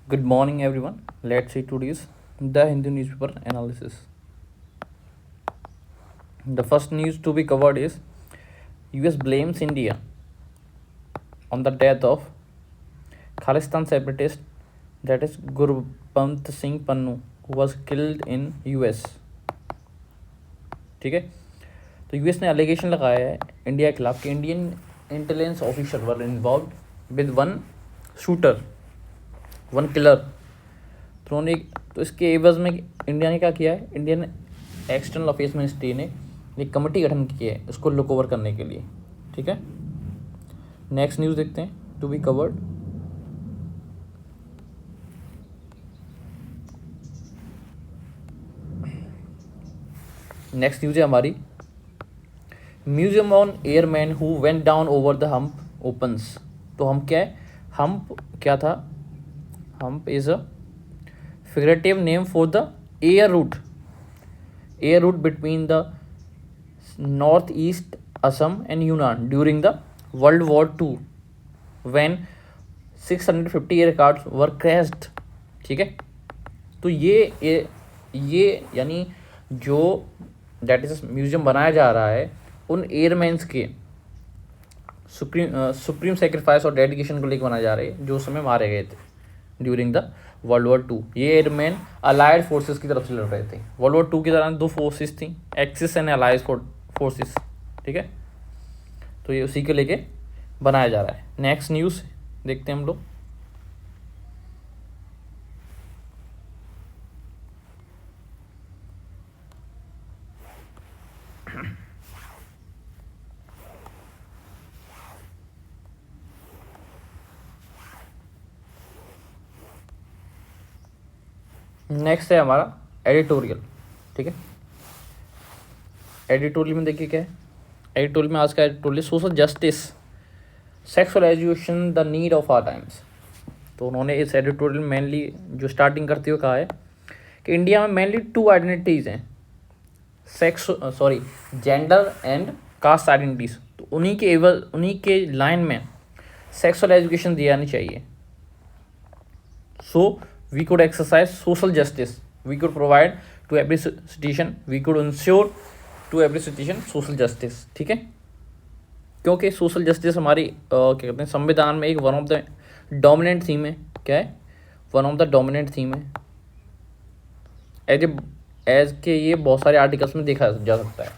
Good morning, everyone. Let's see today's The Hindu newspaper analysis. The first news to be covered is US blames India on the death of Khalistan separatist, that is Gurbant Singh Pannu, who was killed in US. ठीक है, तो US ने allegation लगाया है India के खिलाफ कि Indian intelligence officer were involve with one shooter, one killer. तो उन्होंने तो इसके एवज में इंडिया ने क्या किया है, इंडियन एक्सटर्नल अफेयर्स मिनिस्ट्री ने एक कमेटी गठन की है इसको लुक ओवर करने के लिए। ठीक है, नेक्स्ट न्यूज़ देखते हैं to be covered. Next news है हमारी, museum on airman who went down over the hump opens. तो हम क्या है, हम्प क्या था, hump is a figurative name for the air route between the northeast Assam and Yunnan during the World War II when 650 aircraft were crashed। ठीक है, तो ये यानी जो डेट इज म्यूजियम बनाया जा रहा है उन एयरमैन्स के सुप्रीम सेक्रीफाइस और डेडिकेशन को लेकर बनाया जा रहा है जो उस समय मारे गए थे during the world war two. ये एयरमैन अलाइड फोर्सेस की तरफ से लड़ रहे थे। वर्ल्ड वॉर टू के दौरान दो फोर्सेस थी, एक्सिस एंड अलाइड फोर्सेस। ठीक है, तो ये उसी के लेके बनाया जा रहा है। नेक्स्ट न्यूज़ देखते हैं हम लोग। नेक्स्ट है हमारा एडिटोरियल। ठीक है, एडिटोरियल में देखिए क्या है, एडिटोरियल में आज का editorial social justice, sexual education the need of our times. तो उन्होंने इस एडिटोरियल में मेनली जो स्टार्टिंग करते हुए कहा है कि इंडिया में मेनली टू आइडेंटिटीज़ हैं, जेंडर एंड कास्ट आइडेंटिटीज़। तो उन्हीं के लाइन में सेक्सुअल एजुकेशन दी जानी चाहिए। सो we could exercise social justice, we could provide to every citizen, we could ensure to every citizen social justice। ठीक है, क्योंकि सोशल जस्टिस हमारी क्या कहते हैं संविधान में एक one of the dominant theme है। क्या है, one of the dominant theme है, एज के ये बहुत सारे आर्टिकल्स में देखा जा सकता है।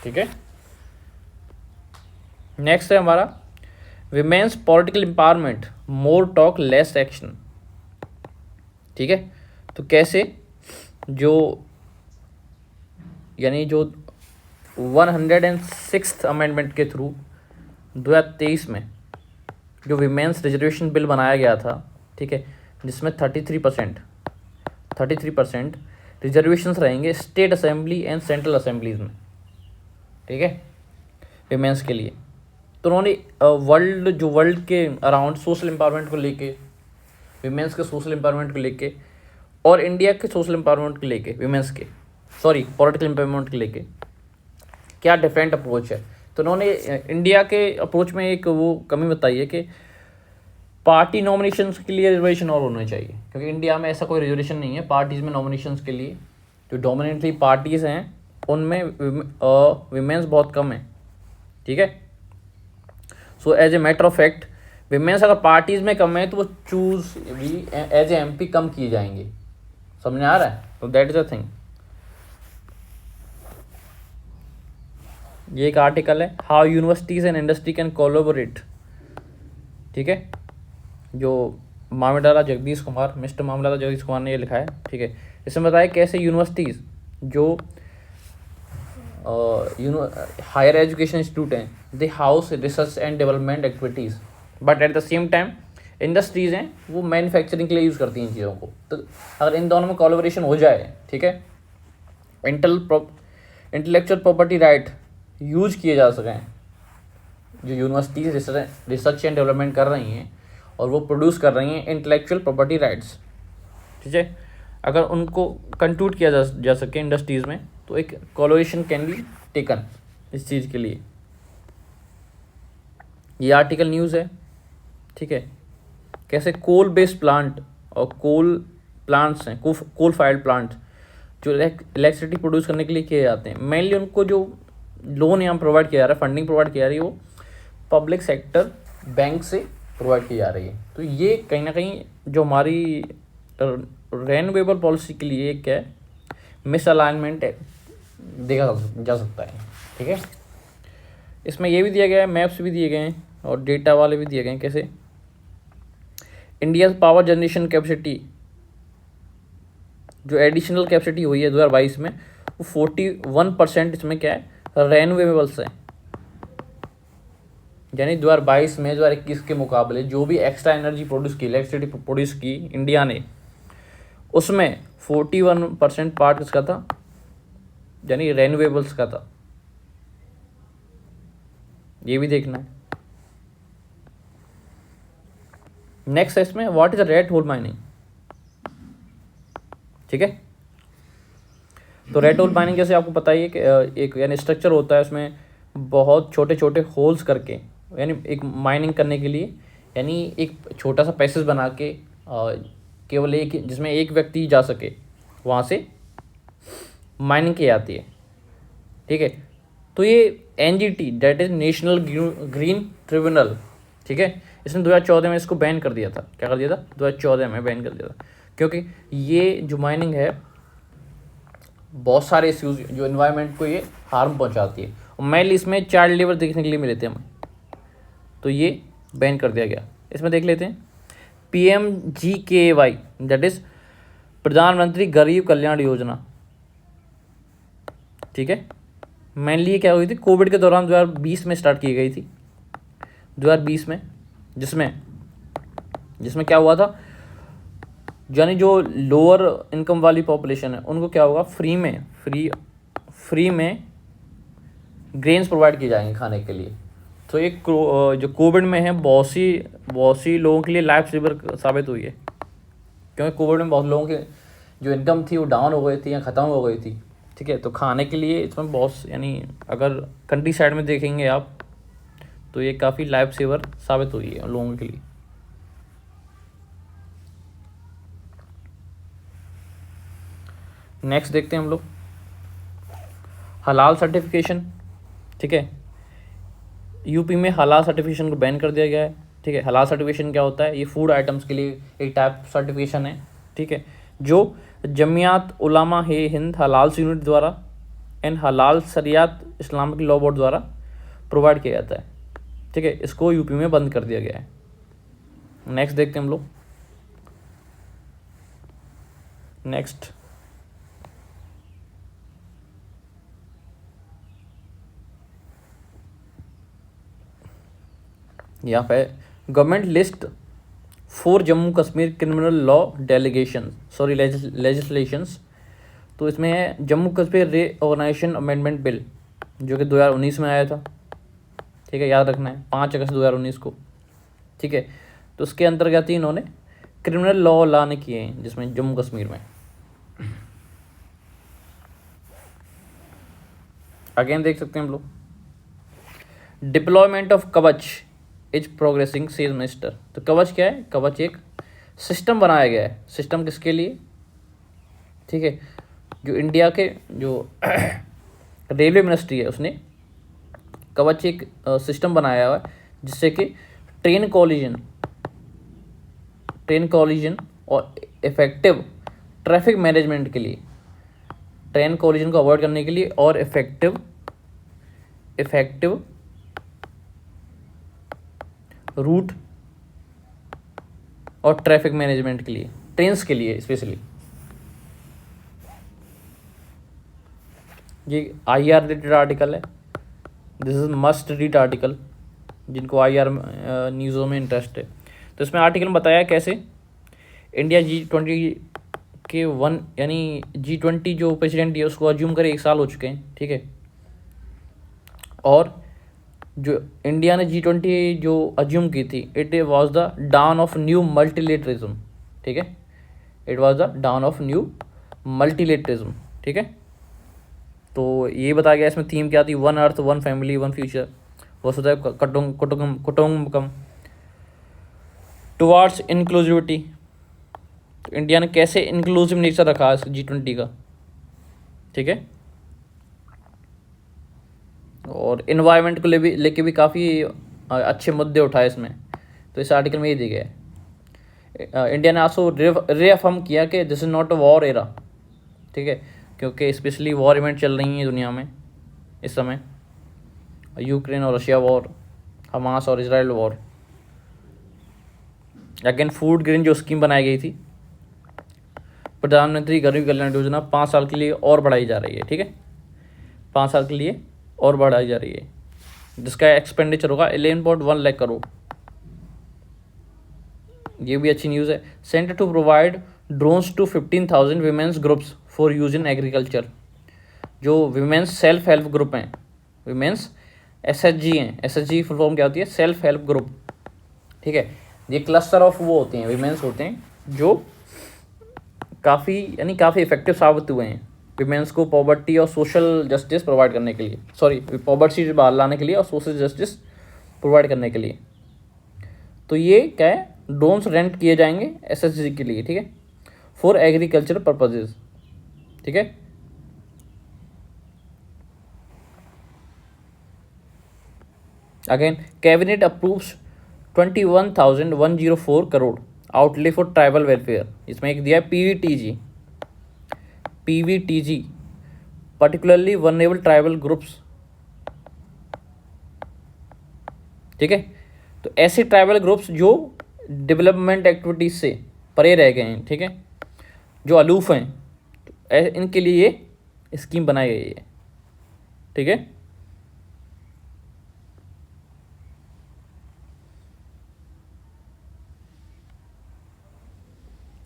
ठीक है, नेक्स्ट है हमारा विमेंस पॉलिटिकल एम्पावरमेंट, मोर टॉक लेस एक्शन। ठीक है, तो कैसे जो यानी जो 106 अमेंडमेंट के थ्रू 2023 में जो विमेंस रिजर्वेशन बिल बनाया गया था, ठीक है, जिसमें 33% रिजर्वेशंस रहेंगे state assembly and central assemblies में। ठीक है, विमेंस के लिए। तो उन्होंने वर्ल्ड के अराउंड सोशल एम्पावरमेंट को लेके, विमेंस के सोशल एम्पावरमेंट को लेके और इंडिया के सोशल एम्पावरमेंट को लेके, पॉलिटिकल एम्पावरमेंट को लेके क्या डिफरेंट अप्रोच है। तो उन्होंने इंडिया के अप्रोच में एक वो कमी बताई है कि पार्टी नॉमिनेशंस के लिए रिजर्वेशन और होना चाहिए, क्योंकि इंडिया में ऐसा कोई रिजर्वेशन नहीं है पार्टीज़ में नॉमिनेशंस के लिए। जो डोमिनेटली पार्टीज़ हैं उनमें विमेंस बहुत कम है। ठीक है, so as a matter of fact women's अगर पार्टीज़ में कम है तो वो चूज भी एज ए एमपी कम किए जाएंगे। समझ में आ रहा है, तो दैट इज अ थिंग। ये एक आर्टिकल है, how universities and industry can collaborate. ठीक है, जो मिस्टर मामलाला जगदीश कुमार ने ये लिखा है। ठीक है, इसमें बताया कैसे यूनिवर्सिटीज़ जो हायर एजुकेशन इंस्टीट्यूट हैं, they house research and development activities, but at the same time industries हैं वो मैन्युफैक्चरिंग के लिए यूज़ करती हैं इन चीज़ों को। तो अगर इन दोनों में कोलैबोरेशन हो जाए, ठीक है, इंटेलेक्चुअल प्रॉपर्टी राइट यूज किए जा सकें, जो यूनिवर्सिटीज़ रिसर्च एंड डेवलपमेंट कर रही हैं और वो प्रोड्यूस कर रही हैं इंटेलेक्चुअल प्रॉपर्टी राइट्स। ठीक है, अगर उनको कंक्लूड किया जा सके इंडस्ट्रीज़ में तो एक कोलैबोरेशन कैन बी टेकन इस चीज़ के लिए। ये आर्टिकल न्यूज़ है। ठीक है, कैसे कोल बेस्ड प्लांट और कोल प्लांट्स हैं, कोल फायर्ड प्लांट्स जो इलेक्ट्रिसिटी प्रोड्यूस करने के लिए किए जाते हैं, मेनली उनको जो लोन यहाँ प्रोवाइड किया जा रहा है, फंडिंग प्रोवाइड किया जा रही है, वो पब्लिक सेक्टर बैंक से प्रोवाइड की जा रही है। तो ये कहीं ना कहीं जो हमारी रेन्यूएबल पॉलिसी के लिए क्या है, मिसअलाइनमेंट देखा जा सकता है। ठीक है, इसमें ये भी दिया गया है, मैप्स भी दिए गए हैं और डेटा वाले भी दिए गए हैं। कैसे इंडिया पावर जनरेशन कैपेसिटी जो एडिशनल कैपेसिटी हुई है 2022 में, वो 41% इसमें क्या है, रेन्यूएबल्स है। यानी 2022 में 2021 के मुकाबले जो भी एक्स्ट्रा एनर्जी प्रोड्यूस की, इलेक्ट्रिसिटी प्रोड्यूस की इंडिया ने, उसमें 41% पार्ट किसका था, यानी रेन्यूएबल्स का था। ये भी देखना है। नेक्स्ट है इसमें what is red hole mining. ठीक है, तो रेड होल माइनिंग जैसे आपको पता ही है कि एक यानी स्ट्रक्चर होता है, उसमें बहुत छोटे छोटे होल्स करके, यानी एक माइनिंग करने के लिए, यानी एक छोटा सा पैसेज बना के केवल एक, जिसमें एक व्यक्ति जा सके, वहाँ से माइनिंग की जाती है। ठीक है, तो ये NGT that is National Green Tribunal, ठीक है, इसने 2014 में इसको बैन कर दिया था। क्या कर दिया था, 2014 में बैन कर दिया था, क्योंकि ये जो माइनिंग है बहुत सारे इश्यूज जो एनवायरनमेंट को ये हार्म पहुंचाती है, और मेनली इसमें चाइल्ड लेबर देखने के लिए मिले थे हमें, तो ये बैन कर दिया गया। इसमें देख लेते हैं PMGKY दैट इज प्रधानमंत्री गरीब कल्याण योजना। ठीक है, मेनली ये क्या हुई थी, कोविड के दौरान 2020 में स्टार्ट की गई थी, 2020 में, जिसमें क्या हुआ था, यानी जो लोअर इनकम वाली पॉपुलेशन है उनको क्या होगा, फ्री में ग्रेन्स प्रोवाइड किए जाएंगे खाने के लिए। तो एक जो कोविड में है बहुत सी लोगों के लिए लाइफ सेवर साबित हुई है, क्योंकि कोविड में बहुत लोगों की जो इनकम थी वो डाउन हो गई थी या ख़त्म हो गई थी। ठीक है, तो खाने के लिए इसमें बहुत, यानी अगर कंट्री साइड में देखेंगे आप, तो ये काफ़ी लाइफ सेवर साबित हुई है लोगों के लिए। नेक्स्ट देखते हैं हम लोग हलाल सर्टिफिकेशन। ठीक है, यूपी में हलाल सर्टिफिकेशन को बैन कर दिया गया है। ठीक है, हलाल सर्टिफिकेशन क्या होता है, ये फूड आइटम्स के लिए एक टाइप सर्टिफिकेशन है। ठीक है, जो जमियात उलामा हिंद हलाल यूनिट द्वारा एंड हलाल शरियत इस्लामिक लॉ बोर्ड द्वारा प्रोवाइड किया जाता है। ठीक है, इसको यूपी में बंद कर दिया गया है। नेक्स्ट देखते हैं हम लोग। नेक्स्ट यहाँ पे government list 4 Jammu Kashmir criminal law delegation legislations. तो इसमें है Jammu Kashmir reorganisation amendment bill, जो कि 2019 में आया था। ठीक है, याद रखना है 5 अगस्त 2019 को। ठीक है, तो उसके अंतर्गत ही इन्होंने क्रिमिनल लॉ लाने किए हैं, जिसमें जम्मू कश्मीर में। अगेन देख सकते हैं हम लोग डिप्लॉयमेंट ऑफ कवच इज प्रोग्रेसिंग सेज मिनिस्टर। तो कवच क्या है, कवच एक सिस्टम बनाया गया है। सिस्टम किसके लिए, ठीक है, जो इंडिया के जो रेलवे मिनिस्ट्री है उसने कवच एक सिस्टम बनाया हुआ है, जिससे कि ट्रेन कॉलिजन और इफेक्टिव ट्रैफिक मैनेजमेंट के लिए, ट्रेन कॉलिजन को अवॉइड करने के लिए और इफेक्टिव रूट और ट्रैफिक मैनेजमेंट के लिए, ट्रेन्स के लिए स्पेशली। ये IR रिलेटेड आर्टिकल है, this is must read article, जिनको IR न्यूज़ों में इंटरेस्ट है। तो इसमें आर्टिकल में बताया कैसे इंडिया G20 के यानी G20 जो प्रेसिडेंट है उसको अज्यूम करे 1 साल हो चुके हैं। ठीक है, और जो इंडिया ने G20 जो अज्यूम की थी, it was the down of new multilateralism. ठीक है, it was the down of new multilateralism. ठीक है, तो ये बताया गया इसमें थीम क्या थी, 1 अर्थ 1 फैमिली 1 फ्यूचर वसुधैव कुटुंबकम टुवार्ड्स इंक्लूसिविटी। तो इंडिया ने कैसे इंक्लूसिव नेचर रखा है G20 का, ठीक है। और इन्वायरमेंट को लेके भी काफ़ी अच्छे मुद्दे उठाए इसमें, तो इस आर्टिकल में ये दिया गया है। इंडिया ने आल्सो रीअफर्म किया कि this is not a war era, ठीक है, क्योंकि स्पेशली वॉर इवेंट चल रही हैं दुनिया में इस समय, यूक्रेन और रशिया वॉर, हमास और Israel war. Again food grain जो स्कीम बनाई गई थी, प्रधानमंत्री गरीब कल्याण योजना 5 साल के लिए और बढ़ाई जा रही है, ठीक है, 5 साल के लिए और बढ़ाई जा रही है, जिसका एक्सपेंडिचर होगा 11.1 लाख करोड़। ये भी अच्छी न्यूज़ है। Centre to provide drones to 15,000 women's groups for use in agriculture. जो वीमेंस सेल्फ हेल्प ग्रुप हैं, वीमेंस SHG हैं, SHG फुल फॉर्म क्या होती है, सेल्फ हेल्प ग्रुप, ठीक है। ये क्लस्टर ऑफ वो होते हैं, वीमेंस होते हैं जो काफ़ी इफेक्टिव साबित हुए हैं वीमेंस को पॉवर्टी और सोशल जस्टिस प्रोवाइड करने के लिए, सॉरी पॉवर्टी से बाहर लाने के लिए और सोशल जस्टिस प्रोवाइड करने के लिए। तो ये क्या है, ड्रोन्स रेंट किए जाएंगे SHG के लिए, ठीक है, फॉर एग्रीकल्चर पर्पजेज, ठीक है। Again cabinet approves 21,104 crore outlay for tribal welfare. इसमें एक दिया है PVTG particularly vulnerable tribal groups, ठीक है। तो ऐसे ट्राइबल ग्रुप्स जो डेवलपमेंट एक्टिविटीज से परे रह गए हैं, ठीक है, जो अलूफ हैं, तो इनके लिए ये स्कीम बनाई गई है, ठीक है।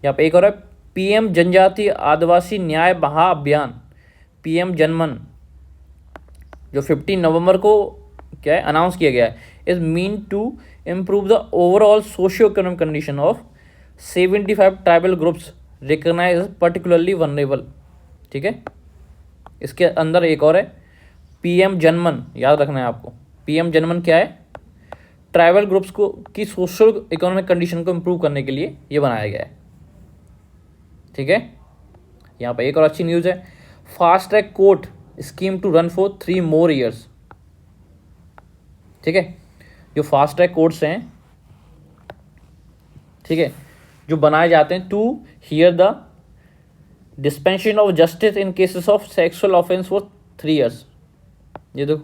यहाँ पे एक और है PM जनजातीय आदिवासी न्याय महाअभियान, PM जनमन, जो 15 नवंबर को क्या है अनाउंस किया गया है, is mean to improve the overall socio economic condition of 75 tribal groups recognise particularly vulnerable, ठीक है। इसके अंदर एक और है PM जनमन, याद रखना है आपको। PM जनमन क्या है, ट्राइबल ग्रुप्स को की सोशल इकोनॉमिक कंडीशन को इम्प्रूव करने के लिए ये बनाया गया है, ठीक है। यहाँ पर एक और अच्छी न्यूज़ है, fast track court scheme to run for 3 more years, ठीक है। जो फास्ट ट्रैक कोर्ट्स हैं, ठीक है, जो बनाए जाते हैं to hear the dispensation of justice in cases of sexual offence for 3 years। ये देखो,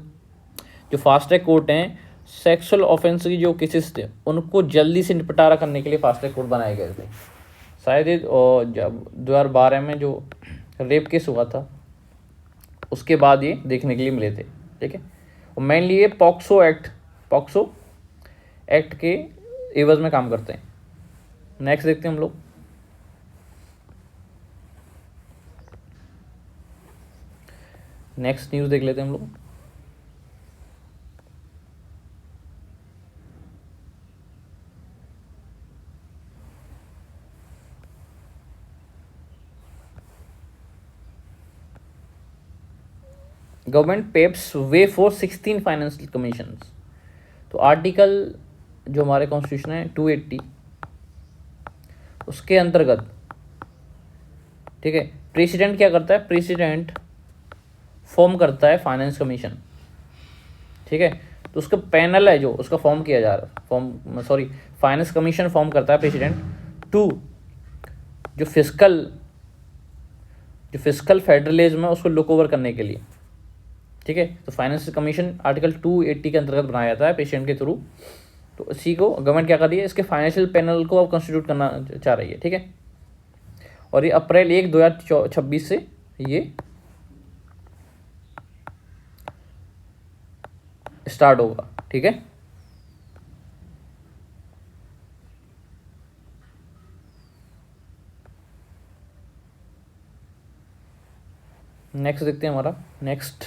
जो फास्ट ट्रैक कोर्ट हैं, सेक्सुअल ऑफेंस की जो केसेस थे उनको जल्दी से निपटारा करने के लिए फास्ट ट्रैक कोर्ट बनाए गए थे। शायद ये जब 2012 में जो रेप केस हुआ था उसके बाद ये देखने के लिए मिले थे, ठीक है। और मेनली ये पॉक्सो एक्ट के एवज में काम करते हैं। नेक्स्ट देखते हैं हम लोग, नेक्स्ट न्यूज़ देख लेते हैं हम लोग। Government paves way for 16 financial commission. तो आर्टिकल जो हमारे कॉन्स्टिट्यूशन है 280 उसके अंतर्गत, ठीक है, प्रेसिडेंट क्या करता है, प्रेसिडेंट फॉर्म करता है फाइनेंस कमीशन, ठीक है। तो उसका पैनल है जो उसका फॉर्म किया जा रहा है, फाइनेंस कमीशन फॉर्म करता है प्रेसिडेंट टू जो फिस्कल फेडरलिज्म है उसको लुक ओवर करने के लिए, ठीक है। तो फाइनेंस कमीशन आर्टिकल 280 के अंतर्गत बनाया जाता है प्रेसिडेंट के थ्रू। तो इसी को गवर्नमेंट क्या कर रही है, इसके फाइनेंशियल पैनल को अब कंस्टिट्यूट करना चाह रही है, ठीक है। और ये अप्रैल 1, 2026 से ये स्टार्ट होगा, ठीक है। नेक्स्ट देखते हैं हमारा नेक्स्ट,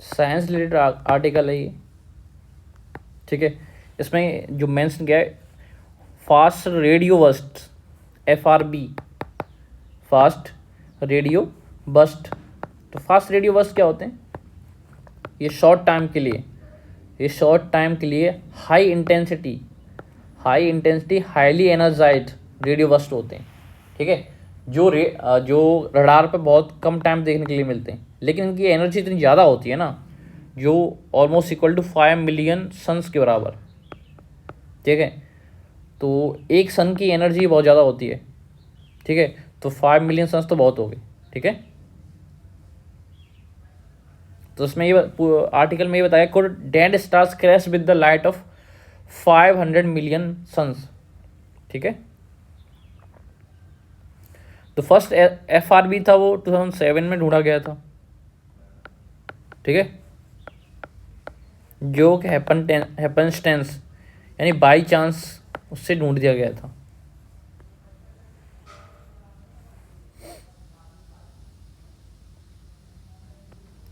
साइंस रिलेटेड आर्टिकल है ये, ठीक है। इसमें जो मेंशन किया है fast radio burst, FRB, fast radio burst. तो फास्ट रेडियो बस्ट क्या होते हैं? ये शॉर्ट टाइम के लिए high intensity highly energised radio burst होते हैं, ठीक है, जो रडार पे बहुत कम टाइम देखने के लिए मिलते हैं, लेकिन इनकी एनर्जी इतनी ज़्यादा होती है ना, जो almost equal to 5 million suns के बराबर, ठीक है। तो एक सन की एनर्जी बहुत ज़्यादा होती है, ठीक है, तो 5 मिलियन सन्स तो बहुत हो गए, ठीक है। तो इसमें ये आर्टिकल में ये बताया, could dead stars crash with the light of 500 million suns, ठीक है। तो फर्स्ट FRB था वो 2007 में ढूंढा गया था, ठीक है, जो कि हैपनस्टेंस यानी बाई चांस उससे ढूंढ दिया गया था।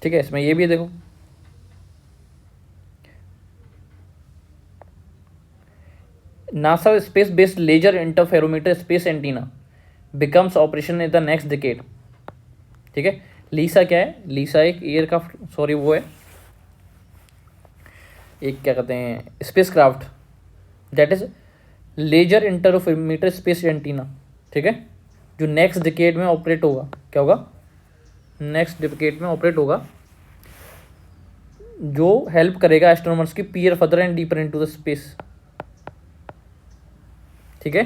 ठीक है, इसमें ये भी देखो, NASA space based laser interferometer space antenna becomes operation in the next decade, ठीक है। लीसा क्या है? लीसा एक वो है, एक क्या कहते हैं, space craft, that is laser interferometer space antenna, ठीक है, जो नेक्स्ट डिकेड में ऑपरेट होगा। क्या होगा? नेक्स्ट डिकेड में ऑपरेट होगा, जो हेल्प करेगा एस्ट्रोनॉमर्स की peer further and deeper into the space, ठीक है।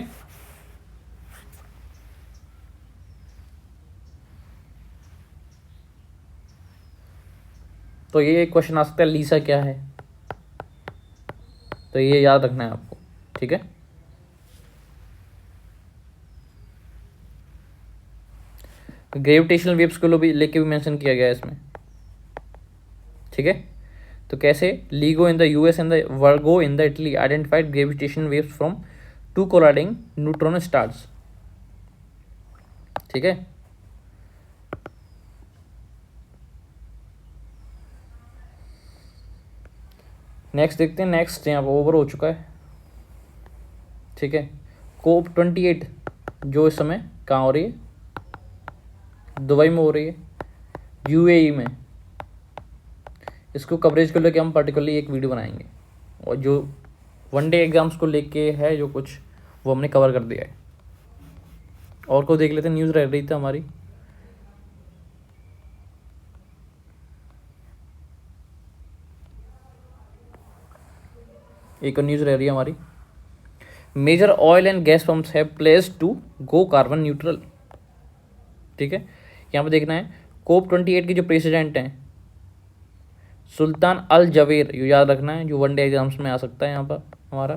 तो ये क्वेश्चन आ सकता है, लीसा क्या है? तो ये याद रखना है आपको, ठीक है। ग्रेविटेशनल वेव्स को भी लेके भी मेंशन किया गया है इसमें, ठीक है। तो कैसे? LIGO in the US and the Virgo in the Italy identified gravitational waves from 2 colliding neutron stars, ठीक है। नेक्स्ट देखते हैं, नेक्स्ट यहाँ पर ओवर हो चुका है, ठीक है। COP28 जो इस समय कहाँ हो रही है? दुबई में हो रही है, UAE में। इसको कवरेज को लेके हम पर्टिकुलरली एक वीडियो बनाएंगे, और जो वनडे एग्जाम्स को लेके है जो कुछ, वो हमने कवर कर दिया है। और को देख लेते हैं, न्यूज़ रह रही थी हमारी, एक न्यूज़ रह रही है हमारी, major oil and gas pumps have placed to go carbon neutral, ठीक है। यहाँ पे देखना है, COP28 के जो प्रेसिडेंट हैं सुल्तान अल जवेर, ये याद रखना है, जो वनडे एग्जाम्स में आ सकता है यहाँ पर हमारा,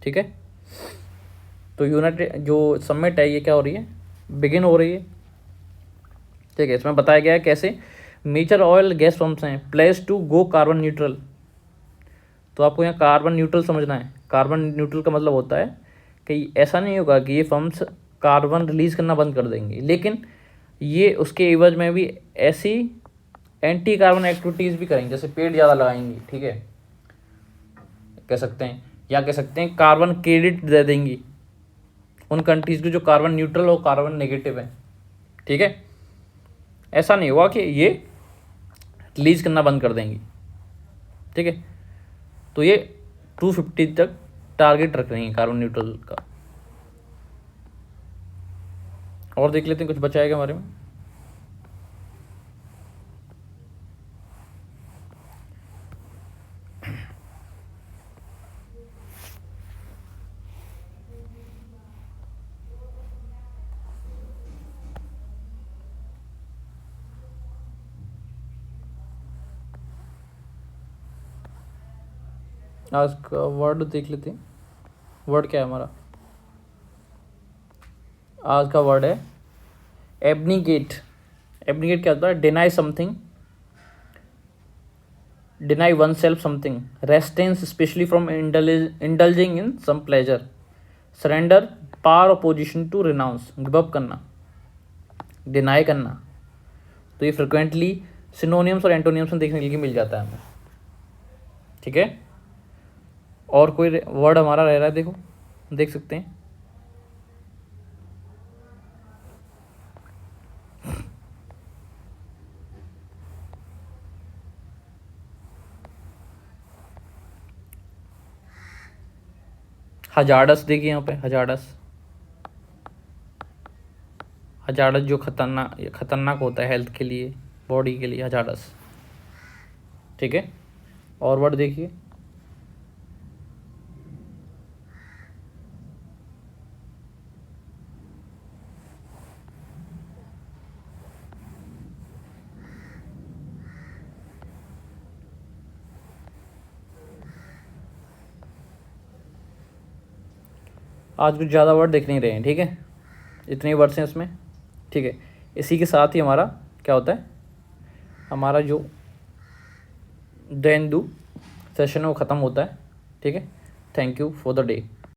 ठीक है। तो यूनाइटेड जो समिट है ये क्या हो रही है? बिगिन हो रही है, ठीक है। इसमें बताया गया है कैसे मेजर ऑयल गैस पंप्स हैं place to go carbon neutral. तो आपको यहाँ कार्बन न्यूट्रल समझना है। कार्बन न्यूट्रल का मतलब होता है कि ऐसा नहीं होगा कि ये फर्म्स कार्बन रिलीज करना बंद कर देंगे, लेकिन ये उसके एवज में भी ऐसी एंटी कार्बन एक्टिविटीज़ भी करेंगे, जैसे पेड़ ज़्यादा लगाएंगी, ठीक है, कह सकते हैं, या कह सकते हैं कार्बन क्रेडिट दे देंगी उन कंट्रीज़ को जो कार्बन न्यूट्रल और कार्बन नेगेटिव है, ठीक है। ऐसा नहीं हुआ कि ये रिलीज करना बंद कर देंगी, ठीक है। तो ये 250 तक टारगेट रख रही हैं कार्बन न्यूट्रल का। और देख लेते हैं कुछ बचाएगा हमारे में। आज का वर्ड देख लेते हैं, वर्ड क्या है हमारा? आज का वर्ड है एब्निगेट। एब्निगेट क्या होता है? Deny something, deny one self something, restrain specially from indulging in some pleasure, surrender power opposition to renounce, give up करना, डिनाई करना। तो ये फ्रिक्वेंटली सिनोनियम्स और एंटोनियम्स में देखने के लिए मिल जाता है हमें, ठीक है। और कोई वर्ड हमारा रह रहा है, देखो देख सकते हैं। हजार्डस देखिए यहाँ पे, हजार्डस जो खतरनाक होता है हेल्थ के लिए, बॉडी के लिए, हजार्डस। ठीक है, और वर्ड देखिए, आज कुछ ज़्यादा वर्ड दिख नहीं रहे हैं। ठीक है, इतने वर्ड्स हैं इसमें। ठीक है, इसी के साथ ही हमारा क्या होता है, हमारा जो देन डू सेशन है वो ख़त्म होता है। ठीक है, thank you for the day.